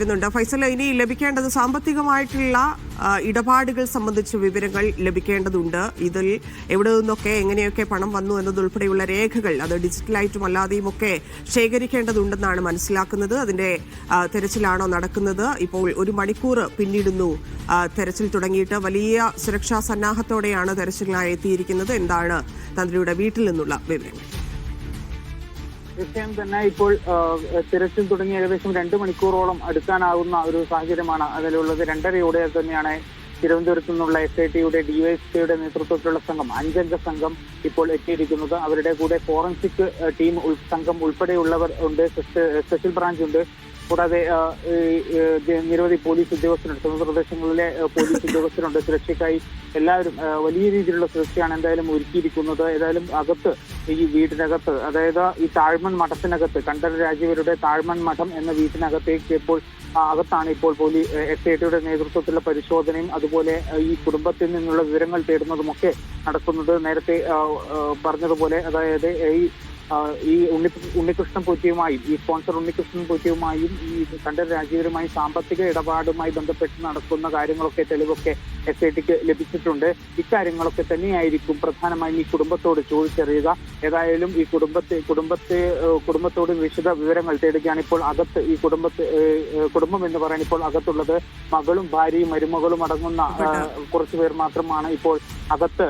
ുന്നുണ്ട് ഫൈസൽ, ഇനി ലഭിക്കേണ്ടത് സാമ്പത്തികമായിട്ടുള്ള ഇടപാടുകൾ സംബന്ധിച്ച വിവരങ്ങൾ ലഭിക്കേണ്ടതുണ്ട്. ഇതിൽ എവിടെ നിന്നൊക്കെ എങ്ങനെയൊക്കെ പണം വന്നു എന്നതുൾപ്പെടെയുള്ള രേഖകൾ അത് ഡിജിറ്റലായിട്ടും അല്ലാതെയും ഒക്കെ ശേഖരിക്കേണ്ടതുണ്ടെന്നാണ് മനസ്സിലാക്കുന്നത്. അതിന്റെ തെരച്ചിലാണോ നടക്കുന്നത്? ഇപ്പോൾ 1 മണിക്കൂർ പിന്നിടുന്നു തെരച്ചിൽ തുടങ്ങിയിട്ട്. വലിയ സുരക്ഷാ സന്നാഹത്തോടെയാണ് തെരച്ചിലിനായി എത്തിയിരിക്കുന്നത്. എന്താണ് തന്ത്രിയുടെ വീട്ടിൽ നിന്നുള്ള വിവരങ്ങൾ? തീർച്ചയായും തന്നെ ഇപ്പോൾ തിരച്ചിൽ തുടങ്ങി ഏകദേശം 2 മണിക്കൂറോളം അടുക്കാനാകുന്ന ഒരു സാഹചര്യമാണ് അതിലുള്ളത്. 2:30 തന്നെയാണ് തിരുവനന്തപുരത്തു നിന്നുള്ള SITയുടെ DYSPയുടെ നേതൃത്വത്തിലുള്ള സംഘം, 5 അംഗ സംഘം ഇപ്പോൾ എത്തിയിരിക്കുന്നത്. അവരുടെ കൂടെ ഫോറൻസിക് ടീം സംഘം ഉൾപ്പെടെയുള്ളവർ ഉണ്ട്, സ്പെഷ്യൽ ബ്രാഞ്ച് ഉണ്ട്. കൂടാതെ നിരവധി പോലീസ് ഉദ്യോഗസ്ഥരുണ്ട്, സമീപ പ്രദേശങ്ങളിലെ പോലീസ് ഉദ്യോഗസ്ഥരുണ്ട്. സുരക്ഷയ്ക്കായി എല്ലാവരും വലിയ രീതിയിലുള്ള സുരക്ഷയാണ് എന്തായാലും ഒരുക്കിയിരിക്കുന്നത്. ഏതായാലും അകത്ത്, ഈ വീടിനകത്ത്, അതായത് ഈ താഴ്മൺ മഠത്തിനകത്ത്, കണ്ഠരര് രാജീവരുടെ താഴ്മൺ മഠം എന്ന വീട്ടിനകത്തേക്ക് ഇപ്പോൾ അകത്താണ് ഇപ്പോൾ SITയുടെ നേതൃത്വത്തിലുള്ള പരിശോധനയും അതുപോലെ ഈ കുടുംബത്തിൽ നിന്നുള്ള വിവരങ്ങൾ തേടുന്നതുമൊക്കെ നടക്കുന്നത്. നേരത്തെ പറഞ്ഞതുപോലെ, അതായത് ഈ ഉണ്ണികൃഷ്ണൻ പോറ്റിയുമായും, ഈ സ്പോൺസർ ഉണ്ണികൃഷ്ണൻ പോറ്റിയുമായും ഈ കണ്ഠരര് രാജീവരുമായി സാമ്പത്തിക ഇടപാടുമായി ബന്ധപ്പെട്ട് നടക്കുന്ന കാര്യങ്ങളൊക്കെ, തെളിവൊക്കെ SITക്ക് ലഭിച്ചിട്ടുണ്ട്. ഇക്കാര്യങ്ങളൊക്കെ തന്നെയായിരിക്കും പ്രധാനമായും ഈ കുടുംബത്തോട് ചോദിച്ചറിയുക. ഏതായാലും ഈ കുടുംബത്തോട് വിശദ വിവരങ്ങൾ തേടുകയാണ് ഇപ്പോൾ അകത്ത്. ഈ കുടുംബം എന്ന് പറയാൻ ഇപ്പോൾ അകത്തുള്ളത് മകളും ഭാര്യയും മരുമകളും അടങ്ങുന്ന കുറച്ചുപേർ മാത്രമാണ് ഇപ്പോൾ അകത്ത്